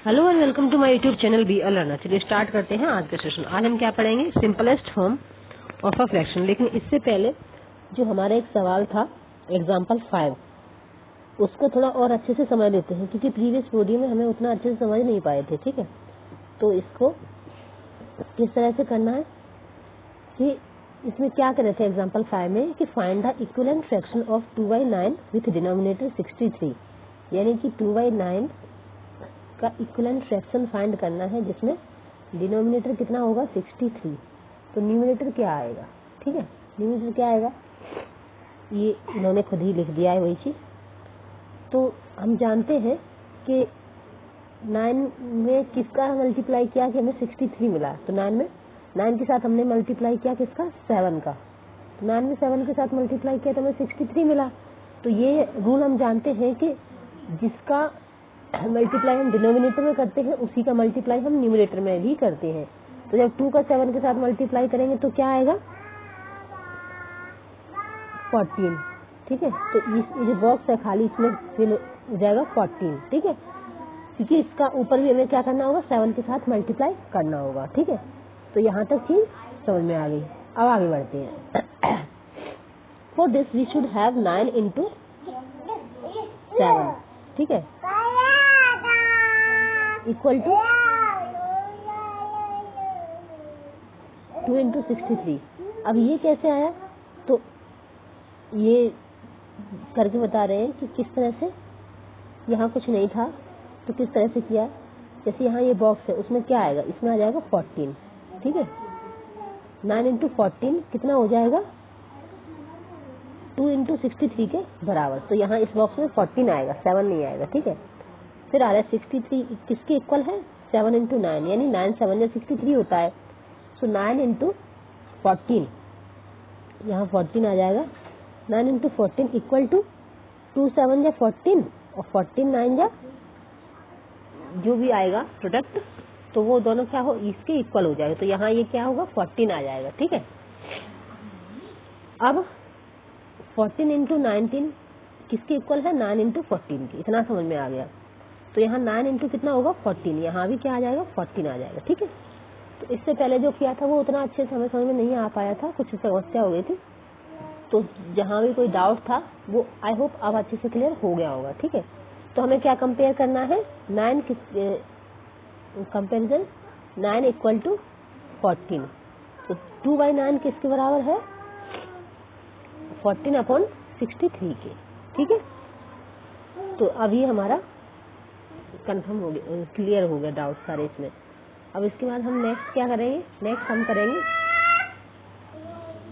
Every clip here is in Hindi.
Hello and welcome to my YouTube channel be a learner. चलिए स्टार्ट करते हैं आज का सेशन। आज हम क्या पढ़ेंगे? Simplest form of a fraction. लेकिन इससे पहले जो हमारा एक सवाल था एग्जांपल 5, उसको थोड़ा और अच्छे से समझ लेते हैं, क्योंकि प्रीवियस वीडियो में हमें उतना अच्छे से समझ नहीं पाए थे। ठीक है, तो इसको किस तरह से करना है कि इसमें क्या कर रहे थे एग्जांपल 5 में कि find the equivalent fraction of 2/9 with denominator 63, यानी कि 2/9 का इक्विवेलेंट फ्रैक्शन फाइंड करना है जिसमें डिनोमिनेटर कितना होगा 63। तो न्यूमरेटर क्या आएगा? ठीक है, न्यूमरेटर क्या आएगा ये इन्होंने खुद ही लिख दिया है वही चीज। तो हम जानते हैं कि 9 में किसका मल्टीप्लाई किया कि हमें 63 मिला। तो 9 में 9 के साथ हमने मल्टीप्लाई किया किसका? 7 का। तो 9 में 7 के साथ मल्टीप्लाई किया तो हमें 63 मिला। तो ये रूल हम जानते हैं कि जिसका मल्टीप्लाई हम डिनोमिनेटर में करते हैं उसी का मल्टीप्लाई हम न्यूमरेटर में भी करते हैं। तो जब 2 का 7 के साथ मल्टीप्लाई करेंगे तो क्या आएगा? 14। ठीक है, तो ये जो बॉक्स है खाली इसमें फिल हो जाएगा 14। ठीक है, क्योंकि इसका ऊपर भी हमें क्या करना होगा? 7 के साथ मल्टीप्लाई करना होगा। ठीक है, तो यहाँ तक चीज समझ में आ गई। अब आगे बढ़ते हैं। For this we should have 9 into 7। ठीक है, इक्वल टू 2 into 63। अब ये कैसे आया? तो ये करके बता रहे हैं कि किस तरह से, यहाँ कुछ नहीं था तो किस तरह से किया। जैसे यहाँ ये बॉक्स है उसमें क्या आएगा? इसमें आ जाएगा 14। ठीक है, 9 into 14 कितना हो जाएगा? 2 into 63 के बराबर। तो यहाँ इस बॉक्स में 14 आएगा, 7 नहीं आएगा। ठीक है, फिर आ रहा है 63 किसके इक्वल है? 7 into 9, यानी 9 7 या 63 होता है। सो 9 into 14, यहाँ 14 आ जाएगा। 9 into 14 इक्वल टू 2 7 या 14 और 14 9 या जो भी आएगा प्रोडक्ट, तो वो दोनों क्या हो? इसके इक्वल हो जाएगा। तो यहाँ ये क्या होगा? 14 आ जाएगा। ठीक है, अब 14 into 19 किसके इक्वल है? 9 into 14 की। इतना समझ में आ गया। तो यहाँ 9 into कितना होगा? 14। यहाँ भी क्या आ जाएगा? 14 आ जाएगा। ठीक है, तो इससे पहले जो किया था वो उतना अच्छे से हमें समझ में नहीं आ पाया था, कुछ समस्या हो गई थी। तो जहाँ भी कोई डाउट था वो आई होप अब अच्छे से क्लियर हो गया होगा। ठीक है, तो हमें क्या कंपेयर करना है? 9 किस कंपेरिजन 9 इक्वल टू 14। तो 2/9 किसके बराबर है? 14/63 के। ठीक है, तो अभी हमारा कंफर्म हो गया, क्लियर हो गया डाउट सारे इसमें। अब इसके बाद हम नेक्स्ट क्या करेंगे? नेक्स्ट हम करेंगे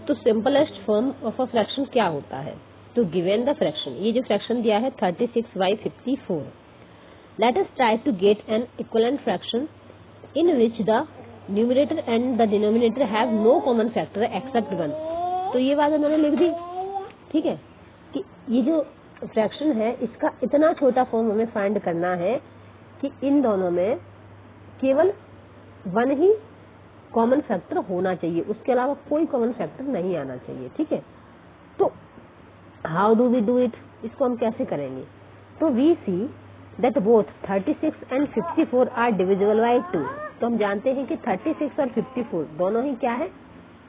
तो simplest form of a fraction क्या होता है। तो गिवन द फ्रैक्शन, ये जो फ्रैक्शन दिया है 36/54, let us try to get an equivalent fraction in which the numerator and the denominator have no common factor except 1। तो ये बात उन्होंने लिख दी। ठीक है, कि ये जो फ्रैक्शन है इसका इतना छोटा फॉर्म हमें फाइंड करना है कि इन दोनों में केवल 1 ही कॉमन फैक्टर होना चाहिए, उसके अलावा कोई कॉमन फैक्टर नहीं आना चाहिए। ठीक है, तो how do we do it? इसको हम कैसे करेंगे? तो we see that both 36 and 54 are divisible by 2। तो हम जानते हैं कि 36 और 54 दोनों ही क्या है?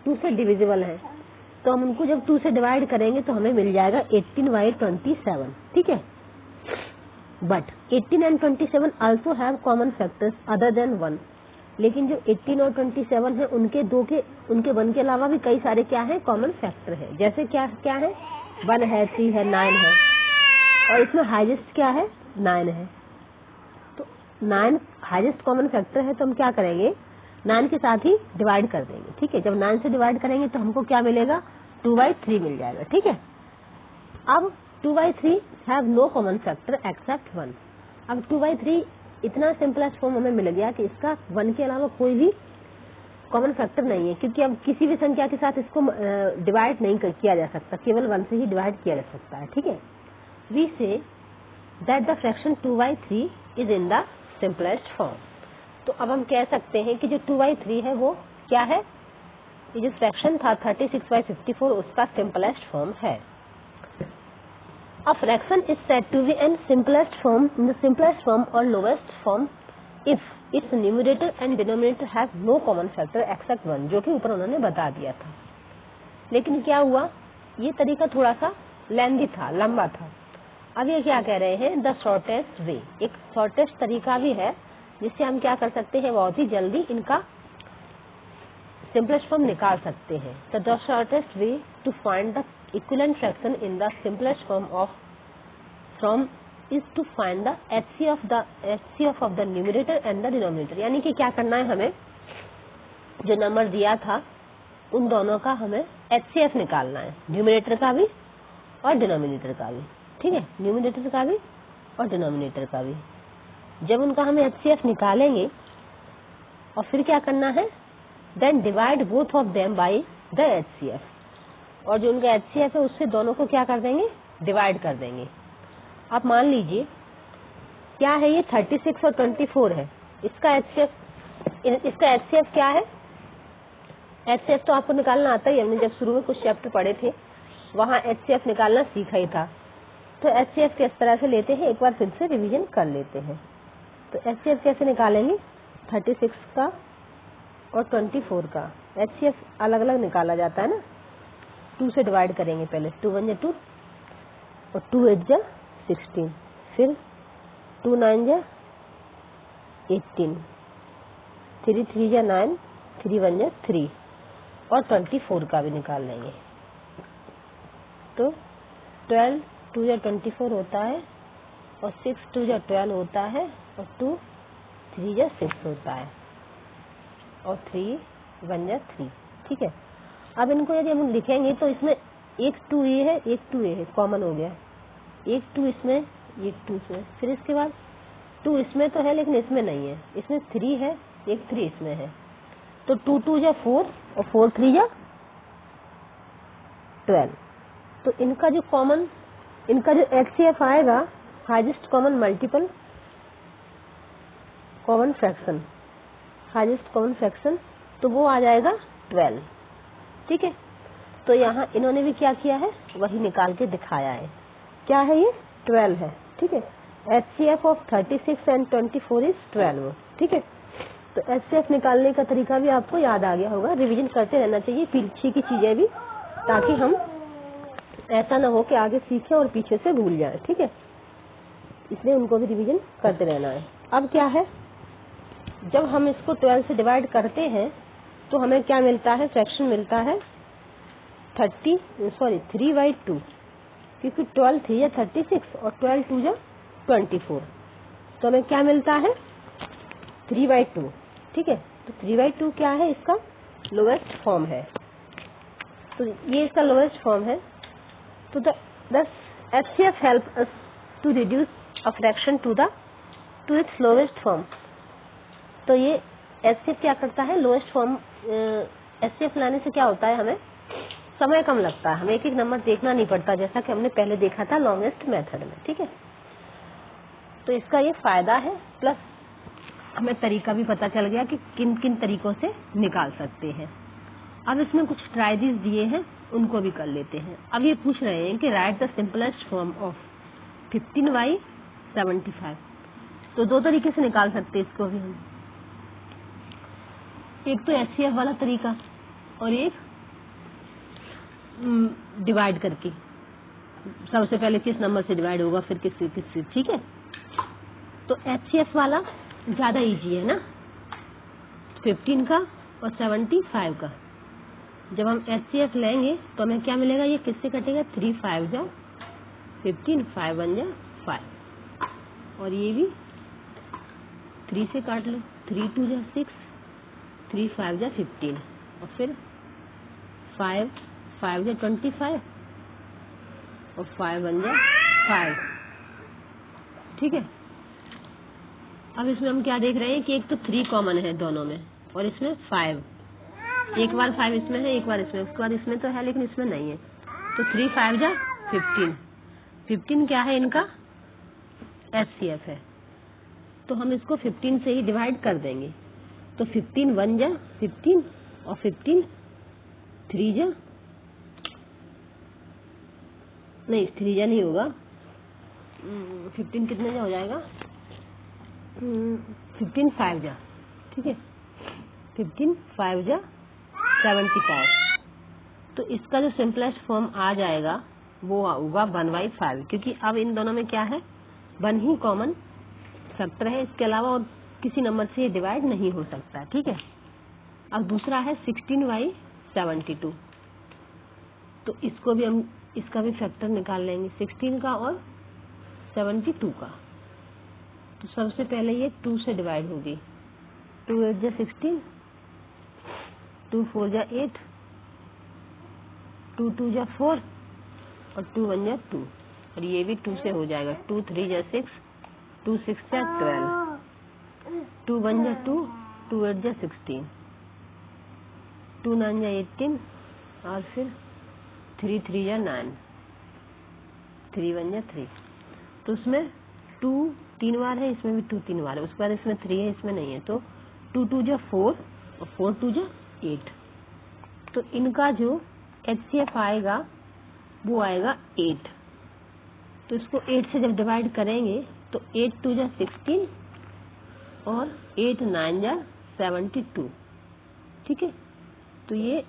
2 से डिविजिबल है। तो हम उनको जब 2 से डिवाइड करेंगे तो हमें मिल जाएगा 18/27। ठीक है, but 18 and 27 also have common factors other than 1। लेकिन जो 18 और 27 है उनके 1 के अलावा भी कई सारे क्या है? कॉमन फैक्टर है। जैसे क्या क्या है? 1 है, 3 है, 9 है, और इसमें हाईएस्ट क्या है? 9 है। तो 9 हाईएस्ट कॉमन फैक्टर है, तो हम क्या करेंगे? 9 के साथ ही डिवाइड कर देंगे। ठीक है, जब 9 से डिवाइड करेंगे तो हमको क्या मिलेगा? 2/3 मिल जाएगा। ठीक है, अब 2/3 have no common factor except 1। अब 2/3 इतना सिंपलेस्ट फॉर्म हमें मिल गया कि इसका 1 के अलावा कोई भी कॉमन फैक्टर नहीं है, क्योंकि अब किसी भी संख्या के साथ इसको डिवाइड नहीं किया जा सकता, केवल 1 से ही डिवाइड किया जा सकता है। ठीक है, we say that the fraction 2/3 is in the simplest form. तो अब हम कह सकते हैं कि जो 2/3 है वो क्या है? ये जो फ्रैक्शन था 36/54 उसका सिंपलेस्ट फॉर्म है। A fraction is said to be in simplest form or lowest form if numerator and denominator have no common factor except 1, जो कि ऊपर उन्होंने बता दिया था। लेकिन क्या हुआ, ये तरीका थोड़ा सा लेंथी था, लंबा था। अब ये क्या कह रहे हैं, द शॉर्टेस्ट वे, एक शॉर्टेस्ट तरीका भी है जिससे हम क्या कर सकते हैं, बहुत ही जल्दी इनका सिंपलेस्ट फॉर्म निकाल सकते हैं। तो the shortest way to find the equivalent fraction in the simplest form of from is to find the HCF of the numerator and the denominator. यानी कि क्या करना है, हमें जो नंबर दिया था उन दोनों का हमें HCF निकालना है, न्यूमरेटर का भी और डिनोमिनेटर का भी। ठीक है, न्यूमरेटर का भी और डिनोमिनेटर का भी। जब उनका हमें HCF निकालेंगे और फिर क्या करना है, then divide both of them by the HCF, और जो उनका HCF है उससे दोनों को क्या कर देंगे, डिवाइड कर देंगे। आप मान लीजिए क्या है, ये 36 और 24 है, इसका HCF क्या है, HCF तो आपको निकालना आता ही, हमने जब शुरू में कुछ चैप्टर पढ़े थे वहाँ HCF निकालना सीखा ही था। तो HCF किस तरह से लेते हैं, एक बार फिर से रिवीजन कर लेते हैं। तो HCF कैसे निकालेंगे, 36 का और 24 का HCF अलग अलग निकाला जाता है ना, 2 से डिवाइड करेंगे पहले, 2 1 2 और 2 8 16, फिर 2 9 18, 3 3 9, 3 1 3, और 24 का भी निकाल लेंगे। तो 12 2 24 होता है, और 6 2 12 होता है, और 2 3 6 होता है, और 3 1 3। ठीक है, अब इनको यदि हम लिखेंगे तो इसमें एक 2 ये है, एक 2 ये है, कॉमन हो गया, एक 2 इसमें, एक 2 इसमें, फिर इसके बाद 2 इसमें तो है लेकिन इसमें नहीं है, इसमें 3 है, एक 3 इसमें है। तो 2 2 4 और 4 3 12। तो इनका जो HCF आएगा, highest common multiple common fraction, highest common fraction, तो वो आ जाएगा 12। ठीक है, तो यहाँ इन्होंने भी क्या किया है, वही निकाल के दिखाया है। क्या है ये, 12 है। ठीक है, HCF ऑफ 36 एंड 24 इज 12। ठीक है, तो HCF निकालने का तरीका भी आपको याद आ गया होगा, रिवीजन करते रहना चाहिए पीछे की चीजें भी, ताकि हम ऐसा ना हो कि आगे सीखें और पीछे से भूल जाएं। ठीक है, इसलिए उनको भी रिवीजन करते रहना है। अब क्या है, जब हम इसको 12 से डिवाइड करते हैं तो हमें क्या मिलता है, फ्रैक्शन मिलता है 3/2, क्योंकि 12 3 36 और 12 2 24, तो हमें क्या मिलता है 3/2। ठीक है, तो 3/2 क्या है, इसका लोएस्ट फॉर्म है, तो ये इसका लोएस्ट फॉर्म है। तो the HCF help us to reduce a fraction to its lowest form। तो ये HCF क्या करता है, लोएस्ट फॉर्म। HCF लाने से क्या होता है, हमें समय कम लगता है, हमें एक एक नंबर देखना नहीं पड़ता, जैसा कि हमने पहले देखा था लॉन्गेस्ट मेथड में। ठीक है, तो इसका ये फायदा है, प्लस हमें तरीका भी पता चल गया कि किन किन तरीकों से निकाल सकते हैं। अब इसमें कुछ ट्राइजेस दिए हैं, उनको भी कर लेते हैं। अब ये पूछ रहे हैं कि right the simplest form of 15/75। तो दो तरीके से निकाल सकते हैं इसको भी हम, एक तो HCF वाला तरीका और एक डिवाइड करके, सबसे पहले किस नंबर से डिवाइड होगा फिर किस से। ठीक है, तो HCF वाला ज्यादा इजी है ना, 15 का और 75 का। जब हम HCF लेंगे तो हमें क्या मिलेगा, ये किससे कटेगा, 3 5 15, 5 1 5, और ये भी 3 से काट लो, 3 2 6, 3 5 15, और फिर 5 5 25, और 5 1 5। ठीक है, अब इसमें हम क्या देख रहे हैं कि एक तो 3 कॉमन है दोनों में, और इसमें 5, एक बार 5 इसमें है, एक बार इसमें, उसके बाद इसमें तो है लेकिन इसमें नहीं है। तो 3 5 15, 15 क्या है, इनका HCF है, तो हम इसको 15 से ही डिवाइड कर देंगे। तो 15 1 15, और 15 3 नहीं, 3 नहीं होगा, 15 कितने हो जाएगा, 15 5 जा, ठीक है, 15 5 जा 75। तो इसका जो सिंपलेस्ट फॉर्म आ जाएगा वो होगा 1/5, क्योंकि अब इन दोनों में क्या है, 1 ही कॉमन फैक्टर है, इसके अलावा और किसी नंबर से ये डिवाइड नहीं हो सकता, ठीक है। अब दूसरा है 16/72, तो इसको भी हम इसका भी फैक्टर निकाल लेंगे, 16 का और 72 का। तो सबसे पहले ये 2 से डिवाइड होगी, 2 8 जा 16, 2 4 जा 8, 2 2 जा 4 और 2 1 जा 2, और ये भी 2 से हो जाएगा, 2 3 जा 6, 2 6 जा 12, 2 1 जा 2, 2 8 जा 16, 2 9 जा 18 और फिर 3 3 जा 9, 3 1 जा 3। तो उसमें 2 3 बार है, इसमें भी 2 3 बार है, उसके बाद इसमें 3 है, इसमें नहीं है, तो 2 2 जा 4 और 4 2 जा 8। तो इनका जो HCF आएगा वो आएगा 8। तो इसको 8 से जब डिवाइड करेंगे तो 8 2 जा 16 और 8 9 जा 72, ठीक है। तो ये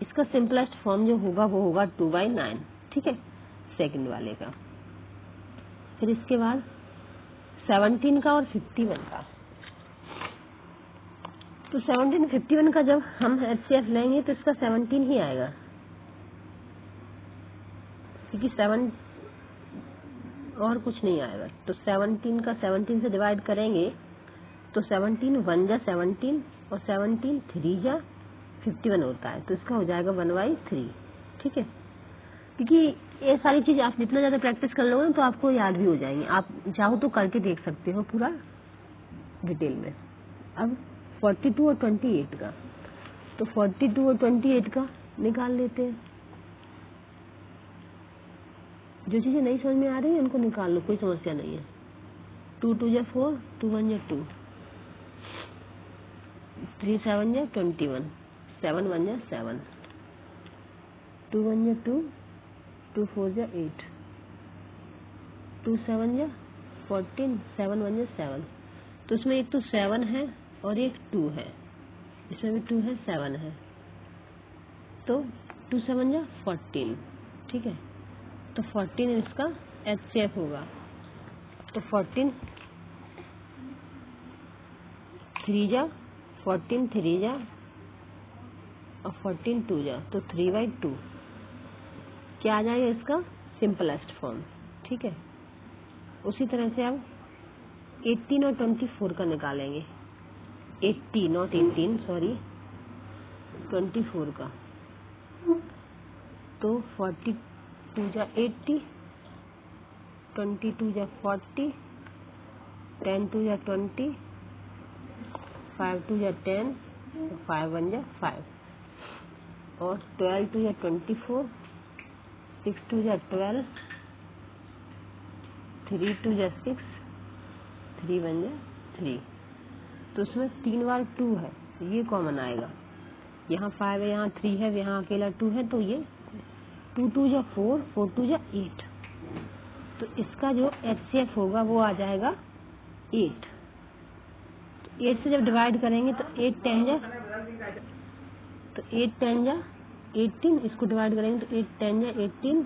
इसका सिंपलेस्ट फॉर्म जो होगा वो होगा 2/9, ठीक है, सेकंड वाले का। फिर इसके बाद 17 का और 51 का। तो 17 51 का जब हम HCF लेंगे तो इसका 17 ही आएगा, क्योंकि 7 और कुछ नहीं आएगा। तो 17 का 17 से डिवाइड करेंगे तो 17 1 जा 17 और 17 3 जा 51 होता है, तो इसका हो जाएगा 1/3, ठीक है। क्योंकि ये सारी चीज आप जितना ज्यादा प्रैक्टिस कर लोगे तो आपको याद भी हो जाएंगी, आप चाहो तो करके देख सकते हो पूरा डिटेल में। अब 42 और 28 का, तो 42 और 28 का निकाल लेते हैं। जो चीजें नहीं समझ में आ रही है उनको निकाल लो, कोई समस्या नहीं है। 2 2 जा 4, 2 1 जा 2, 3 7 जा 21, 7 1 जा 7, 2 1 जा 2, 2 4 जा 8, 2 7 जा 14, 7 1 जा 7। तो इसमें एक तो 7 है और एक 2 है, इसमें भी 2 है 7 है, तो 2 7 जा 14, ठीक है। तो 14 इसका HCF होगा। तो 14 3 जा 14 3 जा और 14 2 जा, तो 3/2 क्या आ जाएगा इसका सिंपलेस्ट फॉर्म, ठीक है। उसी तरह से अब 18 और 24 का निकालेंगे, 80 नॉट 18 सॉरी 24 का। तो 42 जा 80, 22 जा 40, 10 2 जा 20, 5 2 जा 10, 5 1 जा 5 और 12 2 जा 24, 6 2 जा 12, 3 2 जा 6, 3 1 जा 3। तो उसमें 3 बार 2 है, ये कॉमन आएगा, यहाँ 5 है, यहाँ 3 है, यहाँ अकेला 2 है, तो ये 2 2 जा 4, 4 2 जा 8। तो इसका जो HCF होगा वो आ जाएगा 8। तो 8 से जब डिवाइड करेंगे तो 8 10 जा, तो 8 10 जा 18, इसको डिवाइड करेंगे तो 8 10 जा 18।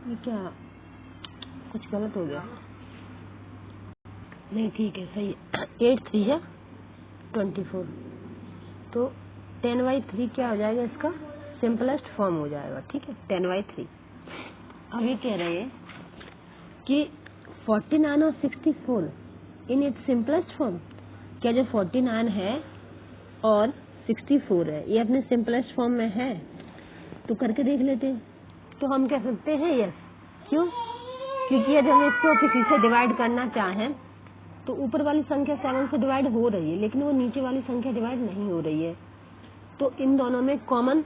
ये क्या कुछ गलत हो गया? नहीं ठीक है, सही है। 8 3 जा 24, तो 10/3 क्या हो जाएगा, इसका सिंपलेस्ट फॉर्म हो जाएगा, ठीक है, 10/3। अब ये कह रहे हैं कि 49 और 64 इन इट्स सिंपलेस्ट फॉर्म। क्या जो 49 है और 64 है ये अपने सिंपलेस्ट फॉर्म में है? तो करके देख लेते हैं। तो हम कह सकते हैं यस। क्यों? क्योंकि यदि हम इसको किसी से डिवाइड करना चाहें तो ऊपर वाली संख्या 7 से डिवाइड हो रही है, लेकिन वो नीचे वाली संख्या डिवाइड नहीं हो रही है। तो इन दोनों में कॉमन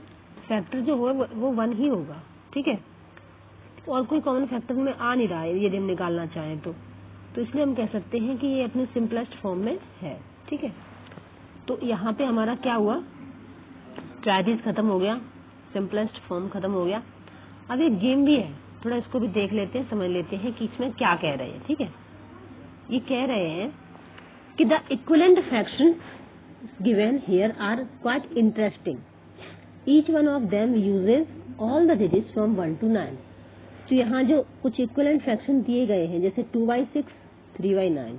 फैक्टर जो हो वो 1 ही होगा, ठीक है। और कोई कॉमन फैक्टर में आ नहीं रहा है यदि हम निकालना चाहें तो इसलिए हम कह सकते हैं कि ये अपने सिंपलेस्ट फॉर्म में है, ठीक है। तो यहाँ पे हमारा क्या हुआ, ट्राइजेस खत्म हो गया, सिंपलेस्ट फॉर्म खत्म हो गया। अब एक गेम भी है, थोड़ा इसको भी देख लेते हैं, समझ लेते हैं कि इसमें क्या कह रहे हैं, ठीक है। ये कह रहे हैं कि the equivalent fraction given here are quite interesting, each one of them uses all the digits from 1 to 9। तो यहाँ जो कुछ इक्विवेलेंट फ्रैक्शन दिए गए हैं जैसे 2/6, 3/9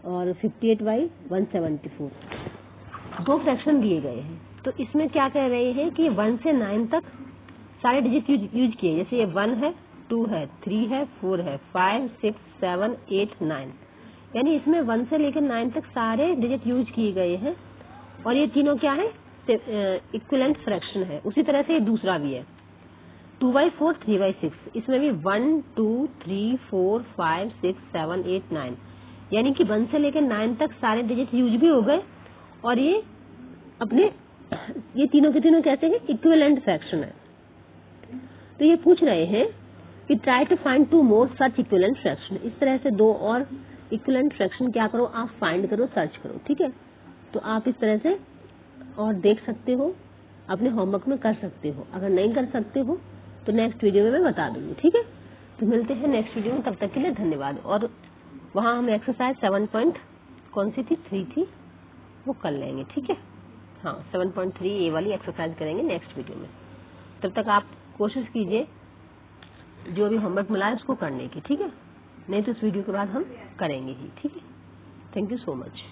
और 58/174, दो फ्रैक्शन दिए गए हैं। तो इसमें क्या कह रहे हैं कि 1 से 9 तक सारे डिजिट यूज किए, जैसे ये 1 है, 2 है, 3 है, 4 है, 5, 6, 7, 8, 9, यानी इसमें 1 से लेकर 9 तक सारे डिजिट यूज किए गए हैं और ये तीनों क्या है, इक्विवेलेंट फ्रैक्शन है। उसी तरह से ये दूसरा भी है 2/4, 3/6, इसमें भी 1, 2, 3, 4, 5, 6, 7, 8, 9, यानी कि 1 से लेकर 9 तक सारे डिजिट यूज भी हो गए और ये अपने ये तीनों के तीनों कैसे हैं, इक्विवेलेंट फ्रैक्शन है। तो ये पूछ रहे हैं कि try to find 2 more such equivalent fraction. इस तरह से 2 और इक्विवेलेंट फ्रैक्शन क्या करो, आप फाइंड करो, सर्च करो। ठीक है, तो आप इस तरह से और देख सकते हो, अपने होमवर्क में कर सकते हो। अगर नहीं कर सकते हो तो नेक्स्ट वीडियो में मैं बता दूंगी। ठीक है, तो मिलते हैं नेक्स्ट वीडियो में, तब तक के लिए धन्यवाद। और वहाँ हम एक्सरसाइज 7 कौन सी थी, 3 थी, वो कर लेंगे। ठीक है, हाँ 7.3 ये वाली एक्सरसाइज करेंगे नेक्स्ट वीडियो में। तब तक आप कोशिश कीजिए जो भी होमवर्क मिला है उसको करने की। ठीक है, नहीं तो इस वीडियो के बाद हम करेंगे ही। ठीक है, थैंक यू सो मच।